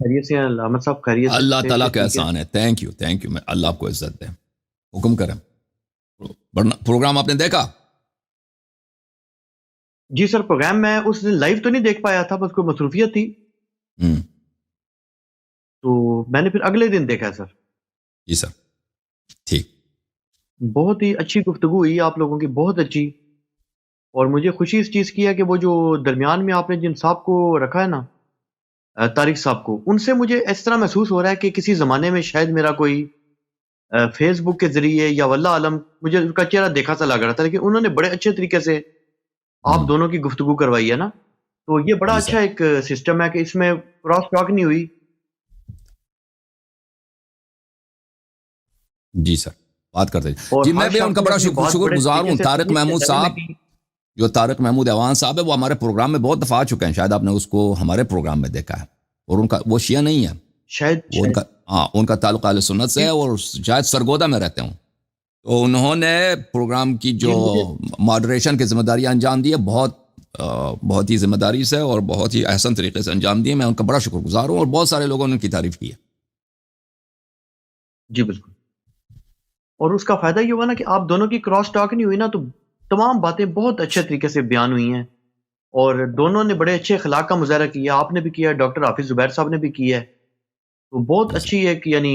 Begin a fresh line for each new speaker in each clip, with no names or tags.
خیریت سے ہیں علامہ صاحب؟ خیریت
اللہ
سے
تعالیٰ
سب
کا
ٹھیک ہے؟
احسان ہے. تھینک یو میں اللہ آپ کو عزت دے. حکم کریں. پروگرام آپ نے دیکھا؟
جی سر، پروگرام میں اس دن لائیو تو نہیں دیکھ پایا تھا، بس کوئی مصروفیت تھی،
ہوں.
تو میں نے پھر اگلے دن دیکھا سر.
جی سر. ٹھیک.
بہت ہی اچھی گفتگو ہوئی آپ لوگوں کی، بہت اچھی. اور مجھے خوشی اس چیز کی ہے کہ وہ جو درمیان میں آپ نے جن صاحب کو رکھا ہے نا، طارق صاحب کو، ان سے مجھے اس طرح محسوس ہو رہا ہے کہ کسی زمانے میں شاید میرا کوئی فیس بک کے ذریعے یا واللہ عالم مجھے ان کا چہرہ دیکھا سا لگ رہا تھا، لیکن انہوں نے بڑے اچھے طریقے سے آپ
ہوں.
دونوں کی گفتگو کروائی ہے نا. تو یہ بڑا
جی سر.
اچھا ایک سسٹم ہے کہ اس میں کراس ٹاک نہیں ہوئی.
جی سر. بات کرتے ہیں.
اور
جی میں
ہر
بھی ان
شخص
کا
نے
بڑا
اپنی بات
شکر
بڑے
گزار
طریقے
ہوں.
سے
طارق
سنی،
محمود
چاہے میں
صاحب،
کہیں.
جو طارق محمود ایوان صاحب ہے، وہ ہمارے پروگرام میں بہت دفعہ آ چکے ہیں. شاید آپ نے اس کو ہمارے پروگرام میں دیکھا ہے. اور ان کا وہ شیعہ نہیں ہے.
شاید
وہ
شاید
ان کا تعلق اہل سنت سے ہے، اور شاید سرگودا میں رہتے ہوں. تو انہوں نے پروگرام کی جو
جی مجھے
ماڈریشن کی ذمہ داری انجام دی ہے، بہت ہی ذمہ داری سے اور بہت ہی احسن طریقے سے انجام دی ہے. میں ان کا بڑا شکر گزار ہوں، اور بہت سارے لوگوں نے ان کی تعریف کی ہے.
جی بالکل. اور اس کا فائدہ یہ ہوا نا کہ آپ دونوں کی کراس ٹاک نہیں ہوئی نا، تو تمام باتیں بہت اچھے طریقے سے بیان ہوئی ہیں، اور دونوں نے بڑے اچھے اخلاق کا مظاہرہ کیا. آپ نے بھی کیا، ڈاکٹر حافظ زبیر صاحب نے بھی کیا ہے. تو بہت
جی سر.
اچھی ایک یعنی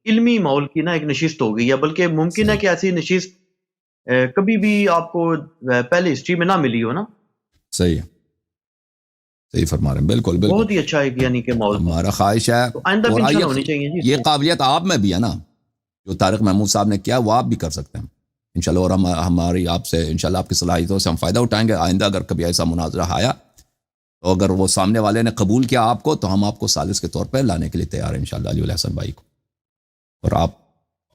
علمی ماحول کی نا ایک نشست ہو گئی ہے، بلکہ ممکن ہے
صحیح.
کہ ایسی نشست کبھی بھی آپ کو پہلے ہسٹری میں نہ ملی ہو نا.
صحیح ہے. صحیح فرما رہے ہیں. بالکل بالکل.
بہت ہی اچھا ایک یعنی کہ ماحول تھا.
ہمارا خواہش ہے.
تو آئندہ بھی
اور
انشاءاللہ ہونی چاہیے جی اس
یہ
میں.
قابلیت آپ میں بھی ہے نا، جو طارق محمود صاحب نے کیا وہ آپ بھی کر سکتے ہیں انشاءاللہ. اور ہماری آپ سے انشاءاللہ آپ کی صلاحیتوں سے ہم فائدہ اٹھائیں گے. آئندہ اگر کبھی ایسا مناظرہ آیا، تو اگر وہ سامنے والے نے قبول کیا آپ کو، تو ہم آپ کو ثالث کے طور پہ لانے کے لیے تیار ہیں انشاءاللہ علی الحسن بھائی کو. اور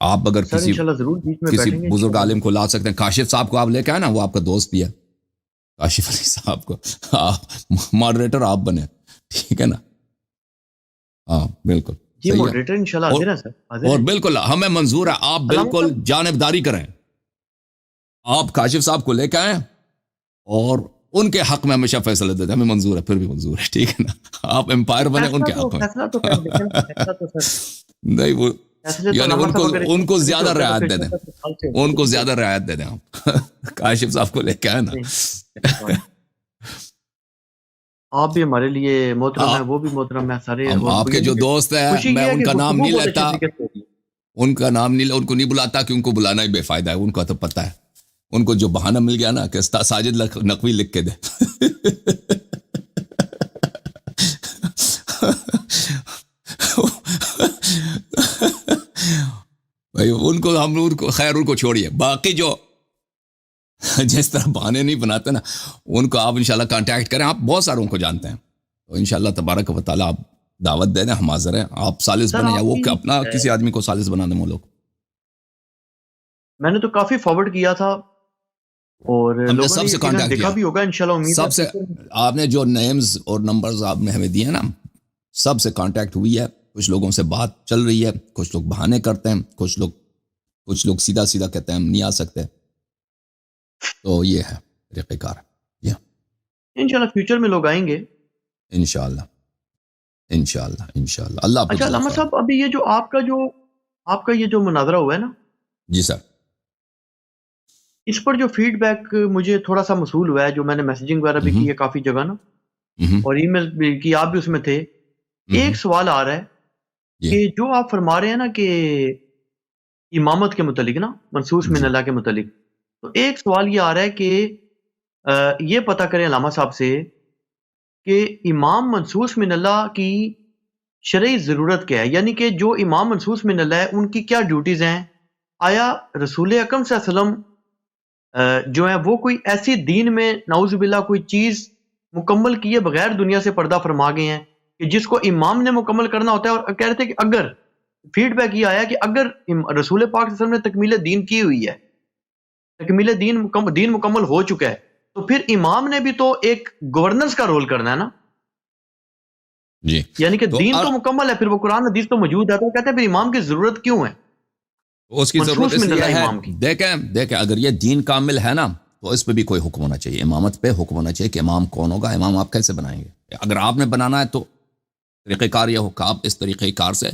آپ اگر
سر انشاءاللہ ضرور بیچ میں
کسی
بیٹھیں گے
بزرگ
انشاءاللہ.
عالم کو لا سکتے ہیں. کاشف صاحب کو آپ لے کے آئے نا، وہ آپ کا دوست بھی ہے. کاشف علی صاحب کو ماڈریٹر آپ بنے. ٹھیک ہے نا؟ ہاں بالکل.
جی
صحیح ہے.
ماڈریٹر انشاءاللہ
اور
حاضر ہیں سر، حاضر
اور
ہیں.
بالکل ہمیں منظور ہے. آپ
علامہ
بالکل
صاحب
جانبداری کریں. آپ کاشف صاحب کو لے کے آئیں، اور ان کے حق میں ہمیشہ فیصلہ دیتے ہیں. ہمیں منظور ہے، پھر بھی منظور ہے. ٹھیک ہے نا؟ آپ امپائر بنے ان کے حق میں.
فیصلہ تو خیر دیکھیں نا، فیصلہ تو سر،
نہیں وہ
فیصلے تو
یعنی
علامہ صاحب اگر اس
ان
چیز
کو
سے
زیادہ
ہوتے ہیں تو
رعایت
پھر
دے دیں.
14 سال سے
ان کو
ہوتے ہیں.
زیادہ رعایت دے دیں آپ. کاشف صاحب کو لے کے آئے نا.
نہیں، ایسی بات. آپ بھی ہمارے لیے محترم ہیں، وہ بھی محترم ہیں سارے.
ہم
اور
آپ کے جو
یعنی کہ
دوست ہیں،
خوشی
میں
یہ ہے
ان
کہ
کا نام
گفتگو
نہیں
بہت اچھے
لیتا.
طریقے سے ہوگی.
ان کا نام نہیں، ان کو نہیں بلاتا کہ ان کو بلانا ہی بے فائدہ ہے. ان کا تو پتہ ہے. ان کو جو بہانہ مل گیا نا کہ ساجد نقوی لکھ کے دے. بھائی ان کو خیر، ان کو چھوڑیے. باقی جو جس طرح بہانے نہیں بناتے نا، ان کو آپ انشاءاللہ کانٹیکٹ کریں. آپ بہت ساروں کو جانتے ہیں، تو انشاءاللہ تبارک و تعالیٰ آپ دعوت دے دیں، ہم حاضر ہیں. آپ ثالث
سر
بنیں یا
آپ
وہ
کی
اپنا کسی آدمی کو ثالث بنا دیں وہ لوگ.
میں نے تو کافی فارورڈ کیا تھا، اور
ہم نے
لوگوں نے
سب سے
یقیناً
کانٹیکٹ
دیکھا
کیا.
بھی ہوگا انشاءاللہ. امید ہے
سب سے آپ نے جو نیمز اور نمبرز آپ نے ہمیں دیے نا، سب سے کانٹیکٹ ہوئی ہے. کچھ لوگوں سے بات چل رہی ہے. کچھ لوگ بہانے کرتے ہیں، کچھ لوگ سیدھا سیدھا کہتے ہیں ہم نہیں آ سکتے. تو یہ ہے طریقہ کار.
انشاءاللہ فیوچر میں لوگ آئیں گے
انشاءاللہ انشاءاللہ انشاءاللہ. اللہ آپ کو
اچھا
جزائے
علامہ
خیر.
صاحب، ابھی یہ جو آپ کا یہ جو مناظرہ ہوا ہے نا،
جی سر.
اس پر جو فیڈ بیک مجھے تھوڑا سا موصول ہوا ہے، جو میں نے میسیجنگ وغیرہ بھی کی ہے کافی جگہ نا، اور ای میل بھی کی، آپ بھی اس میں تھے. ایک سوال آ رہا ہے
جی
کہ جو آپ فرما رہے ہیں نا کہ امامت کے متعلق نا، منصوص من
جی
اللہ کے متعلق، تو ایک سوال یہ آ رہا ہے کہ یہ پتہ کریں علامہ صاحب سے کہ امام منصوص من اللہ کی شرعی ضرورت کیا ہے. یعنی کہ جو امام منصوص من اللہ ہے، ان کی کیا ڈیوٹیز ہیں. آیا رسول اکرم صلی اللہ علیہ وسلم جو ہے وہ کوئی ایسی دین میں نعوذ باللہ کوئی چیز مکمل کیے بغیر دنیا سے پردہ فرما گئے ہیں کہ جس کو امام نے مکمل کرنا ہوتا ہے. اور کہہ رہے تھے کہ اگر فیڈ بیک یہ آیا کہ اگر رسول پاک صلی اللہ علیہ وسلم نے تکمیل دین کی ہوئی ہے، تکمیل دین مکمل ہو چکا ہے، تو پھر امام نے بھی تو ایک گورننس کا رول کرنا ہے نا.
جی.
یعنی کہ
تو
دین تو مکمل ہے، پھر وہ قرآن حدیث تو موجود ہے، تو کہتے ہیں پھر امام کی ضرورت کیوں ہے.
اس کی ضرورت
منصوص
اس
من
لیے
اللہ
ہے،
امام کی.
دیکھیں اگر یہ دین کامل ہے نا، تو اس پہ بھی کوئی حکم ہونا چاہیے. امامت پہ حکم ہونا چاہیے کہ امام کون ہوگا. امام آپ کیسے بنائیں گے؟ اگر آپ نے بنانا ہے تو طریقہ کار یہ ہو کہ آپ اس طریقہ کار سے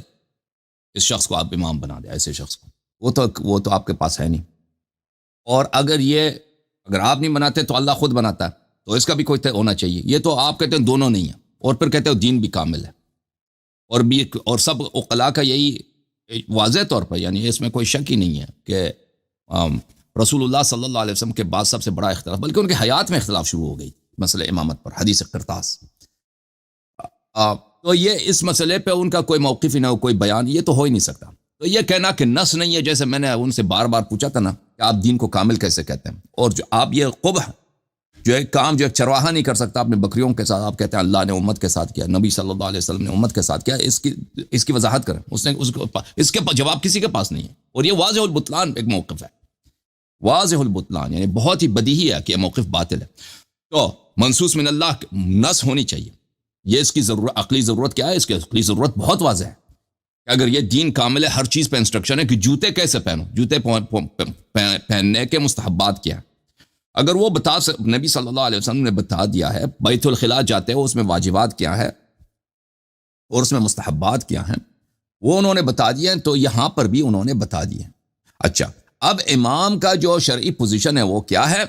اس شخص کو آپ امام بنا دیں، ایسے شخص کو، وہ تو آپ کے پاس ہے نہیں. اور اگر آپ نہیں بناتے تو اللہ خود بناتا ہے، تو اس کا بھی کوئی ہونا چاہیے. یہ تو آپ کہتے ہیں دونوں نہیں ہیں، اور پھر کہتے ہیں دین بھی کامل ہے. اور سب عقلاء کا یہی واضح طور پر، یعنی اس میں کوئی شک ہی نہیں ہے کہ رسول اللہ صلی اللہ علیہ وسلم کے بعد سب سے بڑا اختلاف، بلکہ ان کے حیات میں اختلاف شروع ہو گئی مسئلہ امامت پر، حدیث قرطاس. تو یہ اس مسئلے پہ ان کا کوئی موقف ہی نہ ہو، کوئی بیان، یہ تو ہو ہی نہیں سکتا. تو یہ کہنا کہ نص نہیں ہے، جیسے میں نے ان سے بار بار پوچھا تھا نا کہ آپ دین کو کامل کیسے کہتے ہیں، اور جو آپ یہ قبح جو ایک کام جو ایک چرواہا نہیں کر سکتا اپنے بکریوں کے ساتھ، آپ کہتے ہیں اللہ نے امت کے ساتھ کیا، نبی صلی اللہ علیہ وسلم نے امت کے ساتھ کیا، اس کی وضاحت کریں. اس کے جواب کسی کے پاس نہیں ہے، اور یہ واضح البطلان ایک موقف ہے، واضح البطلان، یعنی بہت ہی بدیہی ہے کہ یہ موقف باطل ہے. تو منصوص من اللہ نص ہونی چاہیے. یہ اس کی ضرورت، عقلی ضرورت کیا ہے؟ اس کی عقلی ضرورت بہت واضح ہے کہ اگر یہ دین کامل ہے، ہر چیز پہ انسٹرکشن ہے کہ جوتے کیسے پہنو، جوتے پہننے کے مستحبات کیا ہیں. اگر وہ نبی صلی اللہ علیہ وسلم نے بتا دیا ہے، بیت الخلاء جاتے ہو اس میں واجبات کیا ہے اور اس میں مستحبات کیا ہیں، وہ انہوں نے بتا دیا ہے، تو یہاں پر بھی انہوں نے بتا دیا ہے. اچھا، اب امام کا جو شرعی پوزیشن ہے وہ کیا ہے،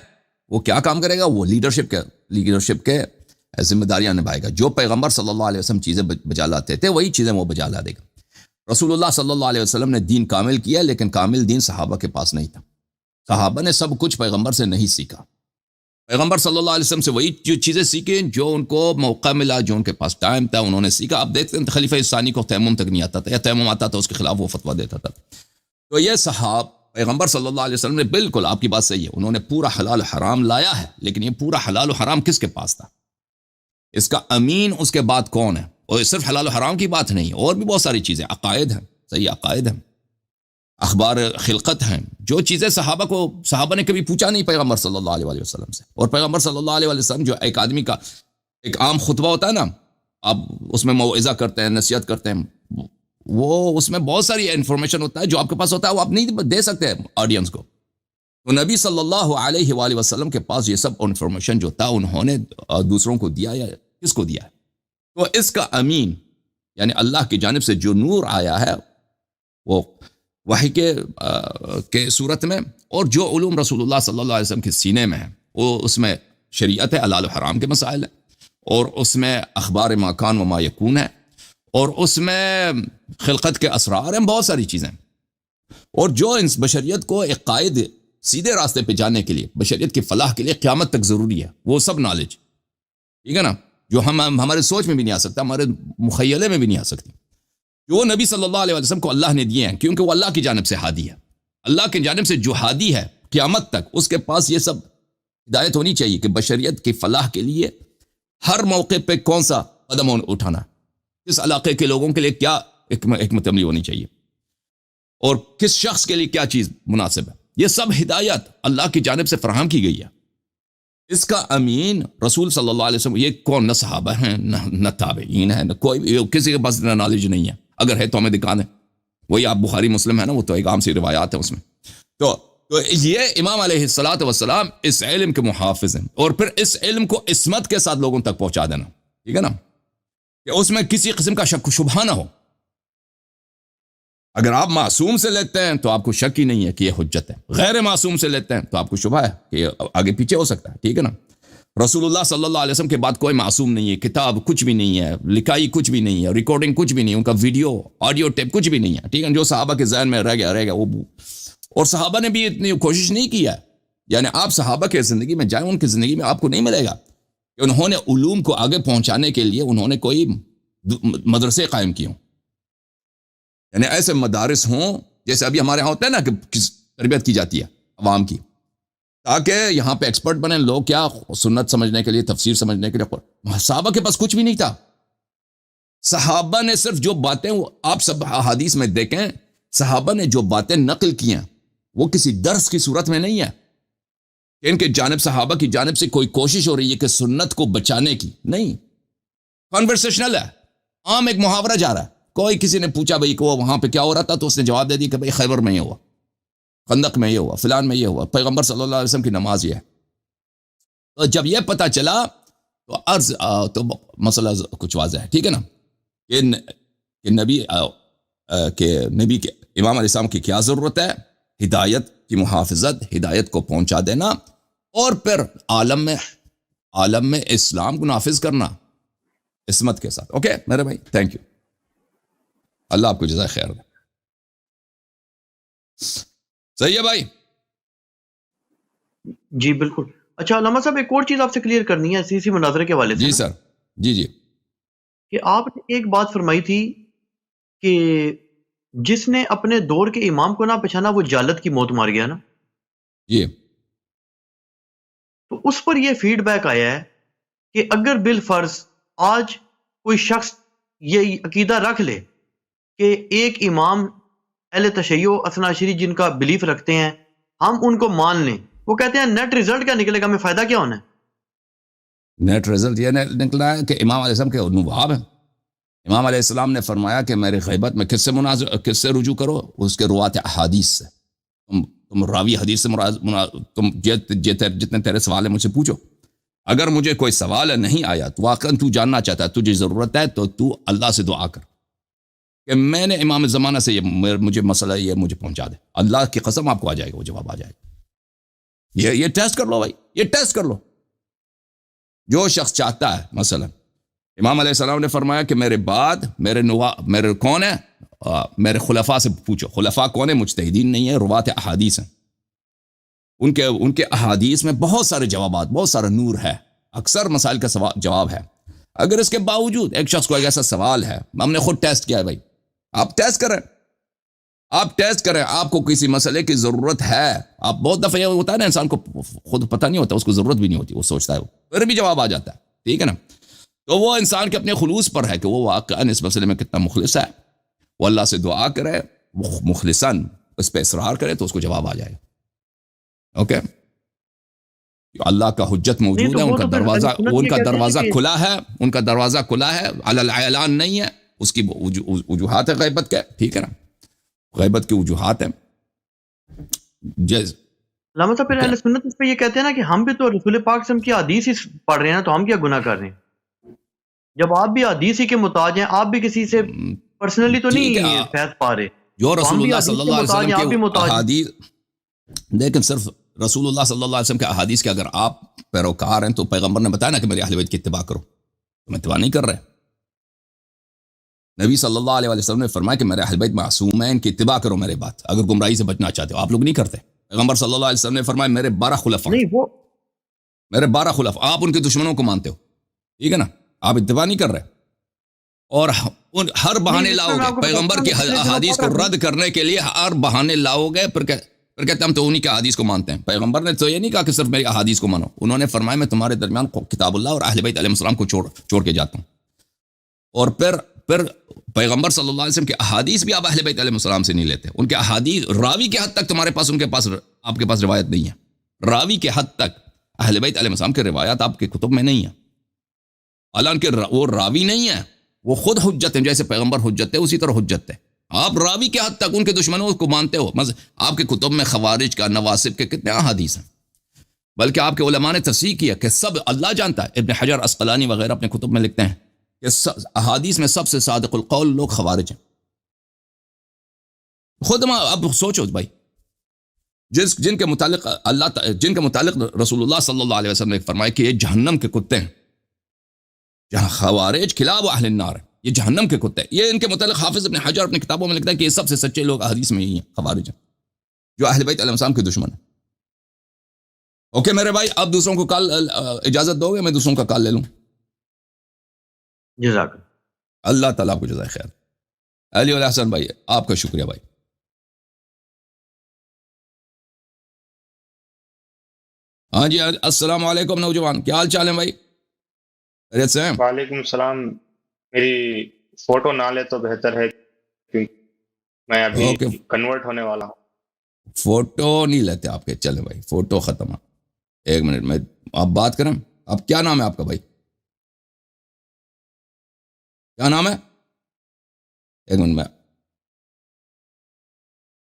وہ کیا کام کرے گا؟ وہ لیڈرشپ کے ذمہ داریاں نبھائے گا. جو پیغمبر صلی اللہ علیہ وسلم چیزیں بجا لاتے تھے وہی چیزیں وہ بجا لا دے گا. رسول اللہ صلی اللہ علیہ وسلم نے دین کامل کیا، لیکن کامل دین صحابہ کے پاس نہیں تھا. صحابہ نے سب کچھ پیغمبر سے نہیں سیکھا. پیغمبر صلی اللہ علیہ وسلم سے وہی جو چیزیں سیکھیں جو ان کو موقع ملا، جو ان کے پاس ٹائم تھا، انہوں نے سیکھا. آپ دیکھتے ہیں خلیفہ ثانی کو تیمم تک نہیں آتا تھا، یا تیمم آتا تھا اس کے خلاف وہ فتویٰ دیتا تھا. تو یہ پیغمبر صلی اللہ علیہ وسلم نے، بالکل آپ کی بات صحیح ہے، انہوں نے پورا حلال و حرام لایا ہے، لیکن یہ پورا حلال و حرام کس کے پاس تھا؟ اس کا امین اس کے بعد کون ہے؟ اور صرف حلال و حرام کی بات نہیں، اور بھی بہت ساری چیزیں، عقائد ہیں، صحیح عقائد ہیں، اخبار خلقت ہیں، جو چیزیں صحابہ نے کبھی پوچھا نہیں پیغمبر صلی اللہ علیہ وسلم سے. اور پیغمبر صلی اللہ علیہ وسلم جو ایک آدمی کا ایک عام خطبہ ہوتا ہے نا، آپ اس میں موعظہ کرتے ہیں، نصیحت کرتے ہیں، وہ اس میں بہت ساری انفارمیشن ہوتا ہے جو آپ کے پاس ہوتا ہے وہ آپ نہیں دے سکتے آڈینس کو. تو نبی صلی اللہ علیہ وآلہ وسلم کے پاس یہ سب انفارمیشن جو تھا انہوں نے دوسروں کو دیا، یا کس کو دیا ہے؟ تو اس کا امین یعنی اللہ کی جانب سے جو نور آیا ہے وہ وحی کے صورت میں، اور جو علوم رسول اللہ صلی اللہ علیہ وسلم کے سینے میں ہے، وہ اس میں شریعت ہے، حلال و حرام کے مسائل ہیں، اور اس میں اخبار ما کان و ما یکون ہے، اور اس میں خلقت کے اسرار ہیں، بہت ساری چیزیں. اور جو اس بشریت کو ایک قائد سیدھے راستے پہ جانے کے لیے، بشریت کی فلاح کے لیے قیامت تک ضروری ہے، وہ سب نالج، ٹھیک ہے نا، جو ہمارے سوچ میں بھی نہیں آ سکتا، ہمارے مخیلے میں بھی نہیں آ سکتی، جو نبی صلی اللہ علیہ وسلم کو اللہ نے دیے ہیں، کیونکہ وہ اللہ کی جانب سے ہادی ہے. اللہ کی جانب سے جو ہادی ہے قیامت تک، اس کے پاس یہ سب ہدایت ہونی چاہیے کہ بشریت کی فلاح کے لیے ہر موقع پہ کون سا قدم اٹھانا، کس علاقے کے لوگوں کے لیے کیا حکمت عملی ہونی چاہیے، اور کس شخص کے لیے کیا چیز مناسب ہے. یہ سب ہدایت اللہ کی جانب سے فراہم کی گئی ہے. اس کا امین رسول صلی اللہ علیہ وسلم، یہ کون؟ نہ صحابہ ہیں، نہ تابعین ہیں، نہ کوئی، کسی کے پاس نالج نہیں ہے. اگر ہے تو ہمیں دکھا دیں. وہی آپ بخاری مسلم ہے نا، وہ تو ایک عام سی روایات ہیں اس میں. تو یہ امام علیہ الصلوۃ والسلام اس علم کے محافظ ہیں، اور پھر اس علم کو عصمت کے ساتھ لوگوں تک پہنچا دینا، ٹھیک ہے نا، کہ اس میں کسی قسم کا شک و شبہ نہ ہو. اگر آپ معصوم سے لیتے ہیں تو آپ کو شک ہی نہیں ہے کہ یہ حجت ہے، غیر معصوم سے لیتے ہیں تو آپ کو شبہ ہے کہ یہ آگے پیچھے ہو سکتا ہے، ٹھیک ہے نا. رسول اللہ صلی اللہ علیہ وسلم کے بعد کوئی معصوم نہیں ہے، کتاب کچھ بھی نہیں ہے، لکھائی کچھ بھی نہیں ہے، ریکارڈنگ کچھ بھی نہیں ہے، ان کا ویڈیو آڈیو ٹیپ کچھ بھی نہیں ہے، ٹھیک ہے. جو صحابہ کے ذہن میں رہ گیا وہ، اور صحابہ نے بھی اتنی کوشش نہیں کی ہے. یعنی آپ صحابہ کے زندگی میں جائیں، ان کی زندگی میں آپ کو نہیں ملے گا کہ انہوں نے علوم کو آگے پہنچانے کے لیے انہوں نے کوئی مدرسے قائم کیے ہوں، یعنی ایسے مدارس ہوں جیسے ابھی ہمارے یہاں ہوتا ہے نا کہ تربیت کی جاتی ہے عوام کی، تاکہ یہاں پہ ایکسپرٹ بنیں لوگ، کیا سنت سمجھنے کے لیے، تفسیر سمجھنے کے لیے. صحابہ کے پاس کچھ بھی نہیں تھا. صحابہ نے صرف جو باتیں، آپ سب احادیث میں دیکھیں، صحابہ نے جو باتیں نقل کی ہیں وہ کسی درس کی صورت میں نہیں ہے کہ ان کے جانب، صحابہ کی جانب سے کوئی کوشش ہو رہی ہے کہ سنت کو بچانے کی، نہیں. کنورسیشنل ہے، عام ایک محاورہ جا رہا ہے. کوئی کسی نے پوچھا بھائی کہ وہ وہاں پہ کیا ہو رہا تھا، تو اس نے جواب دے دیا کہ بھائی خیبر میں یہ ہوا، خندق میں یہ ہوا، فلان میں یہ ہوا، پیغمبر صلی اللہ علیہ وسلم کی نماز یہ ہے. تو جب یہ پتہ چلا تو مسئلہ کچھ واضح ہے، ٹھیک ہے نا. کہ نبی کے امام علیہ السلام کی کیا ضرورت ہے؟ ہدایت کی محافظت، ہدایت کو پہنچا دینا، اور پھر عالم میں اسلام کو نافذ کرنا عصمت کے ساتھ. اوکے میرے بھائی، تھینک یو، اللہ آپ کو جزائے خیر دے. صحیح ہے بھائی؟
جی بالکل. اچھا علامہ صاحب، ایک اور چیز آپ سے کلیئر کرنی ہے اسی مناظرے کے حوالے سے
جی
نا،
سر، جی
کہ آپ نے ایک بات فرمائی تھی کہ جس نے اپنے دور کے امام کو نہ پہچانا وہ جالت کی موت مار گیا نا.
جی
تو اس پر یہ فیڈ بیک آیا ہے کہ اگر بالفرض آج کوئی شخص یہ عقیدہ رکھ لے کہ ایک امام اہل تشیع اثنا عشری جن کا بلیف رکھتے ہیں ہم ان کو مان لیں، وہ کہتے ہیں نیٹ ریزلٹ کیا نکلے گا، ہمیں فائدہ کیا ہونا ہے؟
نیٹ رزلٹ یہ نکلا ہے کہ امام علیہ السلام کے نواب ہیں. امام علیہ السلام نے فرمایا کہ میری غیبت میں کس سے رجوع کرو؟ اس کے روات احادیث سے. تم راوی حدیث سے تم جتنے تیرے سوال ہیں مجھ سے پوچھو. اگر مجھے کوئی سوال نہیں آیا تو واقعا تو جاننا چاہتا ہے، تجھے ضرورت ہے تو تو اللہ سے دعا کر کہ میں نے امام زمانہ سے مجھے مسئلہ یہ مجھے پہنچا دے. اللہ کی قسم آپ کو آ جائے گا، وہ جواب آ جائے گا. یہ ٹیسٹ کر لو بھائی، یہ ٹیسٹ کر لو. جو شخص چاہتا ہے، مثلا امام علیہ السلام نے فرمایا کہ میرے بعد میرے کون ہے؟ میرے خلفاء سے پوچھو. خلفاء کون ہے؟ مجتہدین نہیں ہے، روات احادیث ہیں. ان کے احادیث میں بہت سارے جوابات، بہت سارا نور ہے، اکثر مسائل کا جواب ہے. اگر اس کے باوجود ایک شخص کو ایک ایسا سوال ہے، ہم نے خود ٹیسٹ کیا ہے بھائی، آپ ٹیسٹ کریں، آپ کو کسی مسئلے کی ضرورت ہے. آپ بہت دفعہ یہ ہوتا ہے نا، انسان کو خود پتہ نہیں ہوتا، اس کو ضرورت بھی نہیں ہوتی، وہ سوچتا ہے پھر بھی جواب آ جاتا ہے. ٹھیک ہے نا؟ تو وہ انسان کے اپنے خلوص پر ہے کہ وہ واقعا اس مسئلے میں کتنا مخلص ہے. وہ اللہ سے دعا کرے مخلصاً، اس پہ اصرار کرے تو اس کو جواب آ جائے. اوکے، اللہ کا حجت
نہیں
موجود
تو
ہے،
وہ تو پھر اہل سنت
ان
یہ
کا
کہتے ہیں
دروازہ
کہ
کھلا ہے، ان کا دروازہ کھلا ہے، علی الاعلان نہیں ہے. اس کی وجوہات ہے غیبت کے. ٹھیک ہے نا؟ غیبت کی وجوہات ہیں.
علامہ صاحب، پھر اہل سنت اس پہ یہ کہتے ہیں نا کہ ہم بھی تو رسول پاک سے کی حدیث ہی پڑھ رہے ہیں تو ہم کیا گناہ کر رہے ہیں؟ جب آپ بھی حدیث ہی کے محتاج ہیں، آپ بھی کسی سے پرسنلی تو
ٹھیک ہے،
نہیں فیض پا رہے،
جو
تو
رسول
ہم بھی
اللہ
حدیث
صلی
کے
اللہ علیہ
محتاج
وسلم
ہیں،
کے
آپ بھی محتاج ہیں.
احادیث، لیکن صرف رسول اللہ صلی اللہ علیہ وسلم کے احادیث کے اگر آپ پیروکار ہیں تو پیغمبر نے بتایا نا کہ میرے اہل بیت کی اتباع کرو، تم اتباع نہیں کر رہے. نبی صلی اللہ علیہ وسلم نے فرمایا کہ میرے اہل بیت معصوم ہیں، ان کی اتباع کرو میرے بات اگر گمراہی سے بچنا چاہتے ہو. آپ لوگ نہیں کرتے. پیغمبر صلی اللہ علیہ وسلم نے فرمایا میرے 12 خلفاء،
نہیں وہ
آپ ان کے دشمنوں کو مانتے ہو. ٹھیک ہے نا؟ آپ اتباع نہیں کر رہے، اور ہر بہانے
نہیں، اس میں
لاؤ
میں
گے
آپ کو بتاتا
پیغمبر
ہوں،
کی
میں پچھلے دنوں
احادیث
پڑھ
کو
رہا تھا.
رد کرنے کے لیے، ہر بہانے لاؤ گے، پھر کہتے ہم تو انہی کے احادیث کو مانتے ہیں. پیغمبر نے تو یہ نہیں کہا کہ صرف میری احادیث کو مانو، انہوں نے فرمایا میں تمہارے درمیان کتاب اللہ اور اہل بیت علیہ السلام کو چھوڑ کے جاتا ہوں. اور پھر پیغمبر صلی اللہ علیہ وسلم کے احادیث بھی آپ اہل بیت علیہ السلام سے نہیں لیتے. ان کے احادیث راوی کے حد تک تمہارے پاس، آپ کے پاس روایت نہیں ہے. راوی کے حد تک اہل بیت علیہ السلام کے روایات آپ کے کتب میں نہیں ہیں. حالانکہ وہ راوی نہیں ہے، وہ خود حجت ہیں. جیسے پیغمبر حجت ہے اسی طرح حجت ہے. آپ راوی کے حد تک ان کے دشمنوں کو مانتے ہو. آپ کے کتب میں خوارج کا، نواسب کے کتنے احادیث ہیں، بلکہ آپ کے علماء نے تصحیح کیا کہ سب اللہ جانتا ہے. ابن حجر عسقلانی وغیرہ اپنے کتب میں لکھتے ہیں کہ احادیث میں سب سے صادق القول لوگ خوارج ہیں. خود اب سوچو بھائی، جن کے متعلق رسول اللہ صلی اللہ علیہ وسلم نے فرمایا کہ یہ جہنم کے کتے ہیں. جہاں خوارج کلاب اہل النار ہیں، یہ جہنم کے کتے ہیں. یہ ان کے متعلق حافظ ابن حجر اپنے کتابوں میں لکھتا ہے کہ یہ سب سے سچے لوگ احادیث میں ہی ہیں، خوارج ہیں، جو اہل بیت علیہ السلام کے دشمن ہیں. اوکے میرے بھائی، اب دوسروں کو کال اجازت دو گے؟ میں دوسروں کا کال لے لوں.
جزاک
اللہ تعالیٰ آپ کو جزائے خیر. علی الحسن بھائی، آپ کا شکریہ بھائی. ہاں جی، السلام علیکم نوجوان، کیا حال چال ہے بھائی؟ خیریت سے ہیں؟
وعلیکم السلام. میری فوٹو نہ لے تو بہتر ہے کیونکہ میں ابھی کنورٹ ہونے والا ہوں.
فوٹو نہیں لیتے آپ کے، چلیں بھائی فوٹو ختم. ایک منٹ میں آپ بات کریں. آپ کیا نام ہے آپ کا بھائی؟ کیا نام ہے؟ ایک منٹ بھائی،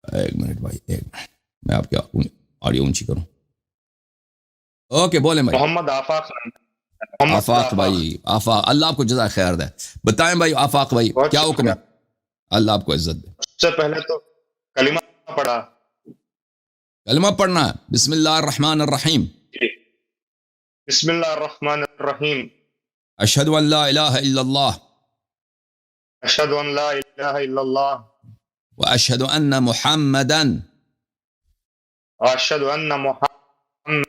ایک منٹ میں آپ کیا آڈیو اونچی کروں. اوکے بولیں بھائی.
محمد آفاق خان.
آفاق بھائی، آفاق، اللہ آپ کو جزائے خیر دے. بتائیں بھائی آفاق بھائی
بہت
کیا حکم ہے؟
شکریہ.
اللہ آپ کو عزت دے.
سب سے پہلے تو کلمہ پڑھا.
کلمہ پڑھنا ہے. بسم اللہ الرحمن الرحیم.
بسم اللہ الرحمن الرحیم.
اشہد ان لا الہ الا اللہ
اشہد ان لا الہ الا اللہ
واشہد ان محمدا
واشہد ان محمد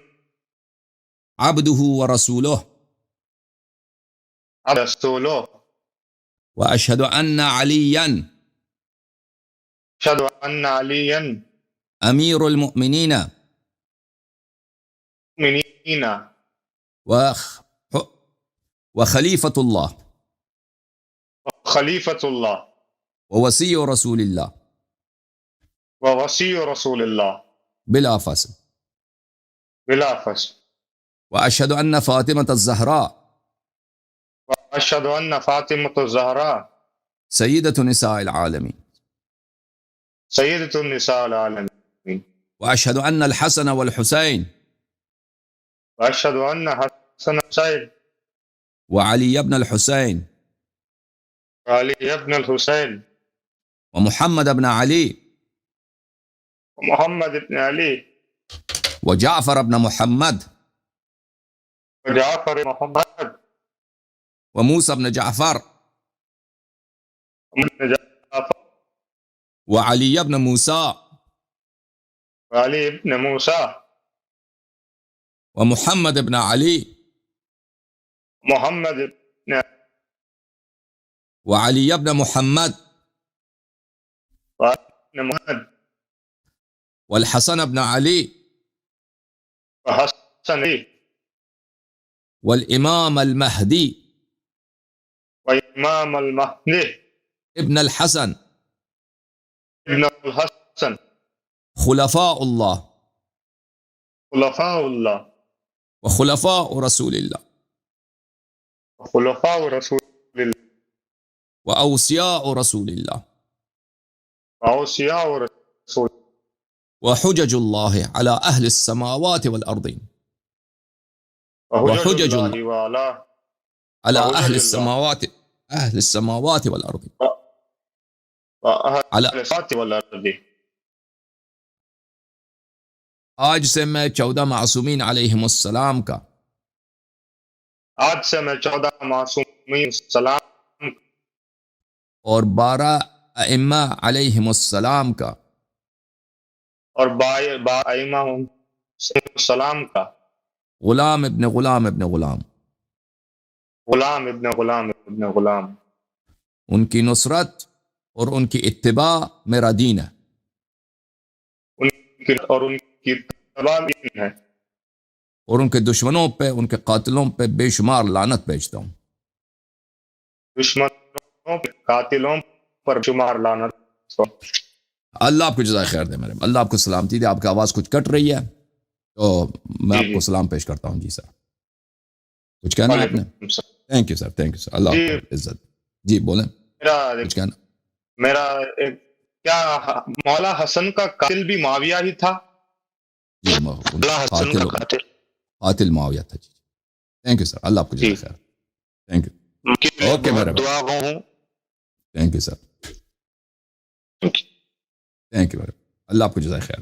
عبدہ ورسولہ
رسولہ
واشہد ان علیا
اشہد ان علیا
امیر المؤمنین
منین
وخلیفۃ اللہ
خلیفۃ اللہ
ووسیع رسول اللہ
ووسیع رسول اللہ
بلا فصل.
بلا فصل.
واشہد ان فاطمۃ الزہراء
واشہد ان فاطمۃ الزہراء
سیدۃ نساء العالمین
سیدۃ النساء العالمین
واشہد ان الحسن والحسین
واشہد ان حسن حسین
وعلی ابن الحسین
علی ابن الحسین
ومحمد ابن علی
محمد ابن علی
وجعفر ابن محمد
وجعفر محمد
وموسى ابن جعفر
ابن جعفر
وعلي ابن موسى
وعلی ابن موسیٰ
ومحمد ابن علي
محمد ابن
وعلي ابن محمد
محمد
والحسن ابن علي
وحسن علی
والإمام المهدي
وامام المہدی
ابن الحسن
ابن الحسن
خلفاء الله
خلفاء اللہ
وخلفاء رسول الله
خلفاء رسول اللہ
وأوصياء رسول الله
اوصیاء رسول
وحجج الله على أهل السماوات والأرضين وحجج
اللہ
اللہ
وعلا
على
وحجج
أهل
الله
السماوات والأرض
وأهل
على
السماوات والارض.
آج سے میں 14 معصومین علیہم السلام کا
آج سے میں 14 معصومین سلام
اور 12 ائمہ علیہم السلام کا
اور ائمہ السلام کا
غلام ابن غلام ابن غلام
غلام ابن غلام ابن غلام
ان کی نصرت اور ان کی اتباع میرا دین ہے
اور ان کی اتباع دین ہے
اور ان کے دشمنوں پہ ان کے قاتلوں پہ بے شمار لعنت بھیجتا ہوں.
دشمنوں پہ قاتلوں پر شمار لعنت.
اللہ آپ کو جزائے خیر دے میرے. اللہ آپ کو سلامتی دے. آپ کی آواز کچھ کٹ رہی ہے تو میں آپ کو سلام پیش کرتا ہوں. جی سر کچھ کہنا ہے آپ نے؟ Thank you sir. Thank you sir. اللہ آپ کو عزت. جی بولیں کچھ کہنا.
میرا کیا مولا حسن کا قاتل بھی معاویہ ہی تھا؟
جی قاتل معاویہ تھا. جی تھینک یو سر. اللہ آپ کو جزائے خیر. Thank you. اوکے میرے
دعا گو ہوں.
Thank you sir. Thank you میرے. اللہ آپ کو جزائے خیر.